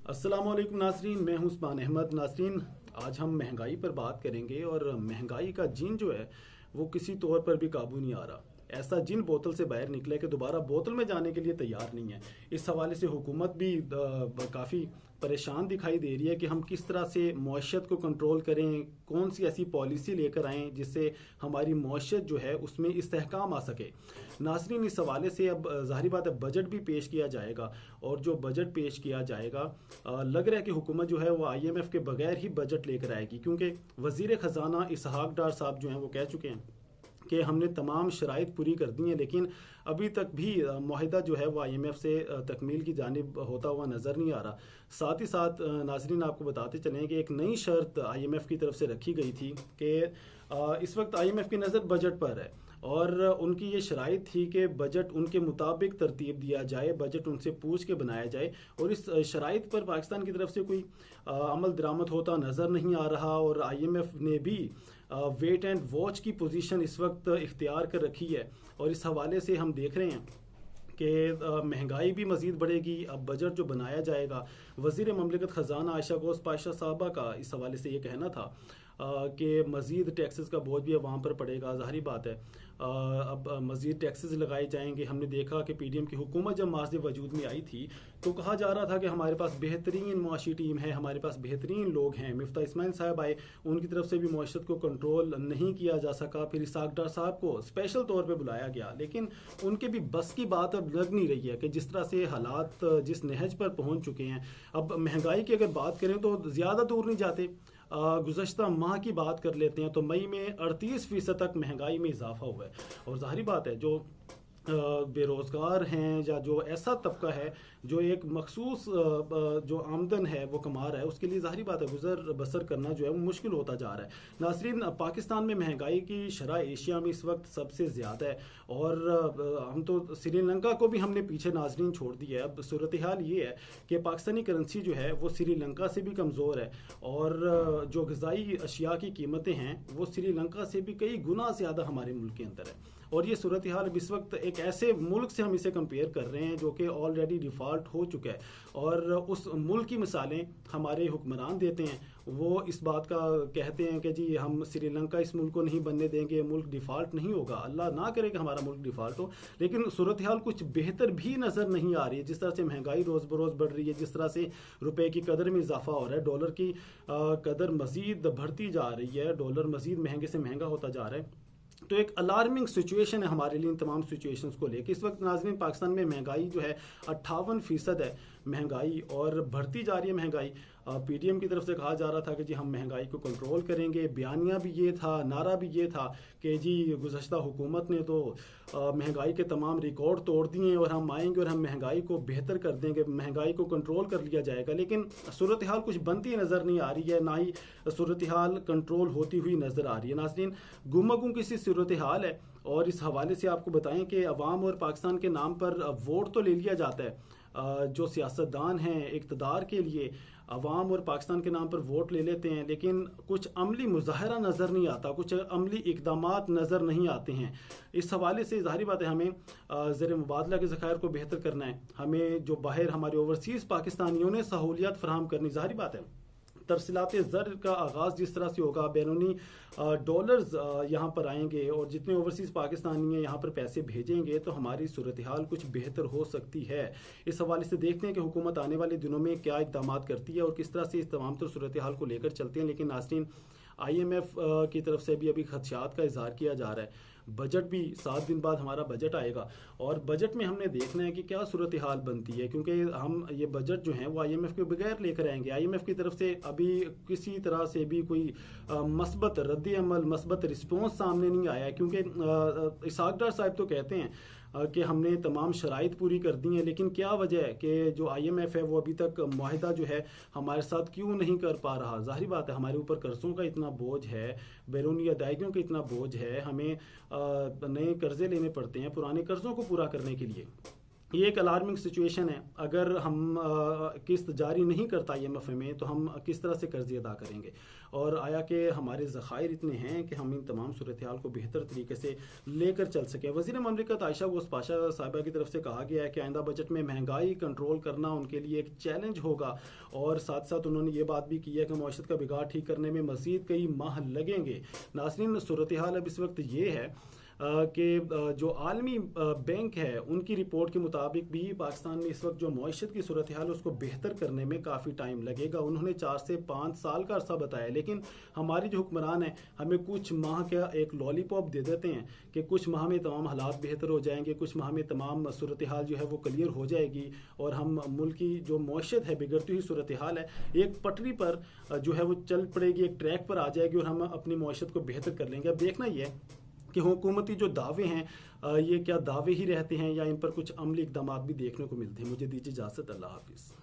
अस्सलाम वालेकुम नाजरीन, मैं हूं उस्मान अहमद। नाजरीन, आज हम महंगाई पर बात करेंगे और महंगाई का जिन जो है वो किसी तौर पर भी काबू नहीं आ रहा। ऐसा जिन बोतल से बाहर निकला है कि दोबारा बोतल में जाने के लिए तैयार नहीं है। इस हवाले से हुकूमत भी काफ़ी परेशान दिखाई दे रही है कि हम किस तरह से मईशत को कंट्रोल करें, कौन सी ऐसी पॉलिसी लेकर आएँ जिससे हमारी मईशत जो है उसमें इस्तेहकाम आ सके। नाज़रीन, इस हवाले से अब ज़ाहिर बात है बजट भी पेश किया जाएगा और जो बजट पेश किया जाएगा लग रहा है कि हुकूमत जो है वो IMF के बगैर ही बजट लेकर आएगी, क्योंकि वज़ीर ख़जाना इसहाक डार साहब जो हैं वो कह चुके हैं कि हमने तमाम शराइत पूरी कर दी हैं, लेकिन अभी तक भी मुआहिदा जो है वो IMF से तकमील की जानिब होता हुआ नज़र नहीं आ रहा। साथ ही साथ नाजरीन आपको बताते चलें कि एक नई शर्त IMF की तरफ से रखी गई थी कि इस वक्त IMF की नज़र बजट पर है और उनकी ये शराइत थी कि बजट उनके मुताबिक तरतीब दिया जाए, बजट उनसे पूछ के बनाया जाए। और इस शराइत पर पाकिस्तान की तरफ से कोई अमल दरामद होता नज़र नहीं आ रहा और IMF ने भी वेट एंड वॉच की पोजीशन इस वक्त इख्तियार कर रखी है। और इस हवाले से हम देख रहे हैं कि महंगाई भी मज़ीद बढ़ेगी। अब बजट जो बनाया जाएगा, वज़ीर ममलिकत ख़जाना आयशा गौस पाशा साहबा का इस हवाले से ये कहना था कि मज़ीद टैक्सेस का बोझ भी अवाम पर पड़ेगा। ज़ाहिर बात है अब मज़ीद टैक्सेस लगाए जाएंगे। हमने देखा कि PDM की हुकूमत जब माज़ वजूद में आई थी तो कहा जा रहा था कि हमारे पास बेहतरीन मुआशी टीम है, हमारे पास बेहतरीन लोग हैं। मिफ्ता इस्माइल साहब आए, उनकी तरफ से भी मईशत को कंट्रोल नहीं किया जा सका। फिर इसहाक डार साहब को स्पेशल तौर पर बुलाया गया, लेकिन उनके भी बस की बात अब लग नहीं रही है कि जिस तरह से हालात जिस नहज पर पहुँच चुके हैं। अब महंगाई की अगर बात करें तो ज़्यादा दूर नहीं जाते, गुज़श्ता माह की बात कर लेते हैं तो मई में 38% तक महंगाई में इजाफा हुआ है। और ज़ाहिर बात है जो बेरोज़गार हैं या जो ऐसा तबका है जो एक मखसूस जो आमदन है वो कमा रहा है, उसके लिए ज़ाहिर बात है गुजर बसर करना जो है वो मुश्किल होता जा रहा है। नाज़रीन, पाकिस्तान में महंगाई की शरह एशिया में इस वक्त सबसे ज़्यादा है और हम तो श्रीलंका को भी हमने पीछे नाज़रीन छोड़ दिया है। अब सूरत हाल ये है कि पाकिस्तानी करेंसी जो है वो श्रीलंका से भी कमज़ोर है और जो ग़िज़ाई अशिया की कीमतें हैं वो श्रीलंका से भी कई गुना ज़्यादा हमारे मुल्क के अंदर है। और ये सूरत हाल इस वक्त एक ऐसे मुल्क से हम इसे कंपेयर कर रहे हैं जो कि ऑलरेडी डिफ़ॉल्ट हो चुका है और उस मुल्क की मिसालें हमारे हुक्मरान देते हैं। वो इस बात का कहते हैं कि जी हम श्रीलंका इस मुल्क को नहीं बनने देंगे, मुल्क डिफ़ॉल्ट नहीं होगा। अल्लाह ना करे कि हमारा मुल्क डिफ़ॉल्ट हो, लेकिन सूरत हाल कुछ बेहतर भी नज़र नहीं आ रही है। जिस तरह से महंगाई रोज़ बरोज़ बढ़ रही है, जिस तरह से रुपए की कदर में इजाफा हो रहा है, डॉलर की कदर मज़ीद बढ़ती जा रही है, डॉलर मज़ीद महंगे से महंगा होता जा रहा है, तो एक अलार्मिंग सिचुएशन है हमारे लिए इन तमाम सिचुएशंस को लेकर। इस वक्त नाज़रीन पाकिस्तान में महंगाई जो है 58% है महंगाई और बढ़ती जा रही है महंगाई। PDM की तरफ से कहा जा रहा था कि जी हम महंगाई को कंट्रोल करेंगे, बयानिया भी ये था, नारा भी ये था कि जी गुज़श्ता हुकूमत ने तो महंगाई के तमाम रिकॉर्ड तोड़ दिए और हम आएंगे और हम महंगाई को बेहतर कर देंगे, महंगाई को कंट्रोल कर लिया जाएगा। लेकिन सूरत हाल कुछ बनती नज़र नहीं आ रही है, ना ही सूरत हाल कंट्रोल होती हुई नज़र आ रही है। नाज़रीन, गुमगुम किसी सूरत हाल है और इस हवाले से आपको बताएं कि अवाम और पाकिस्तान के नाम पर वोट तो ले लिया जाता है। जो सियासतदान हैं इक़्तिदार के लिए अवाम और पाकिस्तान के नाम पर वोट ले लेते हैं, लेकिन कुछ अमली मुज़ाहरा नज़र नहीं आता, कुछ अमली इक़दामात नज़र नहीं आते हैं। इस हवाले से ज़ाहिर बात है हमें ज़र मुबादला के ज़खायर को बेहतर करना है, हमें जो बाहर हमारे ओवरसीज़ पाकिस्तानियों ने सहूलियत फराहम करनी। ज़ाहिर बात है तरसीलात ज़र का आगाज़ जिस तरह से होगा, बैरूनी डॉलर्स यहाँ पर आएंगे और जितने ओवरसीज़ पाकिस्तानी हैं यहाँ पर पैसे भेजेंगे तो हमारी सूरत हाल कुछ बेहतर हो सकती है। इस हवाले से देखते हैं कि हुकूमत आने वाले दिनों में क्या इक़दाम करती है और किस तरह से इस तमाम तर सूरत हाल को लेकर चलते हैं। लेकिन नाज़रीन, IMF की तरफ से भी अभी खदशात का इज़हार किया जा रहा है। बजट भी 7 दिन बाद हमारा बजट आएगा और बजट में हमने देखना है कि क्या सूरत हाल बनती है, क्योंकि हम ये बजट जो है वो IMF के बगैर लेकर आएंगे। IMF की तरफ से अभी किसी तरह से भी कोई मस्बत रद्द अमल, मस्बत रिस्पॉन्स सामने नहीं आया है, क्योंकि इसहाक डार साहब तो कहते हैं कि हमने तमाम शराइत पूरी कर दी हैं, लेकिन क्या वजह है कि जो IMF है वो अभी तक मुआहिदा जो है हमारे साथ क्यों नहीं कर पा रहा। ज़ाहिर बात है हमारे ऊपर कर्ज़ों का इतना बोझ है, बैरूनी अदायगियों का इतना बोझ है, हमें नए कर्ज़े लेने पड़ते हैं पुराने कर्ज़ों को पूरा करने के लिए। ये एक अलार्मिंग सिचुएशन है। अगर हम किस्त जारी नहीं करता IMF में तो हम किस तरह से कर्ज अदा करेंगे, और आया कि हमारे ज़खायर इतने हैं कि हम इन तमाम सूरत हाल को बेहतर तरीके से लेकर चल सकें। वज़ीर ममलिकत आयशा घोष पाशा साहिबा की तरफ से कहा गया है कि आइंदा बजट में महंगाई कंट्रोल करना उनके लिए एक चैलेंज होगा, और साथ साथ उन्होंने ये बात भी की है कि मईशत का बिगाड़ ठीक करने में मज़ीद कई माह लगेंगे। नाज़रीन, सूरत हाल अब इस वक्त ये है कि जो आलमी बैंक है उनकी रिपोर्ट के मुताबिक भी पाकिस्तान में इस वक्त जो मईशत की सूरत हाल है उसको बेहतर करने में काफ़ी टाइम लगेगा। उन्होंने 4 से 5 साल का अरसा बताया, लेकिन हमारी जो हुक्मरान है हमें कुछ माह का एक लॉलीपॉप दे देते हैं कि कुछ माह में तमाम हालात बेहतर हो जाएंगे, कुछ माह में तमाम सूरत हाल जो है वो क्लियर हो जाएगी, और हम मुल्क की जो मईशत है बिगड़ती हुई सूरत हाल है एक पटरी पर जो है वो चल पड़ेगी, एक ट्रैक पर आ जाएगी, और हम अपनी मईशत को बेहतर कर लेंगे। अब देखना ही है कि हुकूमती जो दावे हैं ये क्या दावे ही रहते हैं या इन पर कुछ अमली इकदाम भी देखने को मिलते हैं। मुझे दीजिए इजाज़त, अल्लाह हाफिज़।